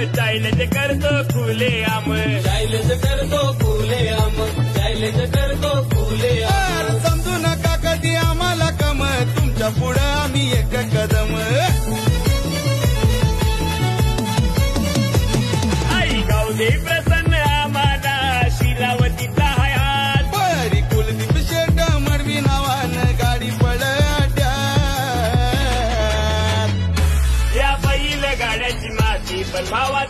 चायलेज करतो खुले आम, चायलेज करतो खुले आम, चायलेज करतो खुले आम. समजू नका कधी आम्हाला कम, तुमच्या पुढं आम्ही एक कदम. आई गावदे प्रसन्न आम्हाला शिलावतीचा हयात, बरी कुलदीप शेट मडवी नावानं गाडी पळत्यात. या बैल गाड्याची माती पण भावा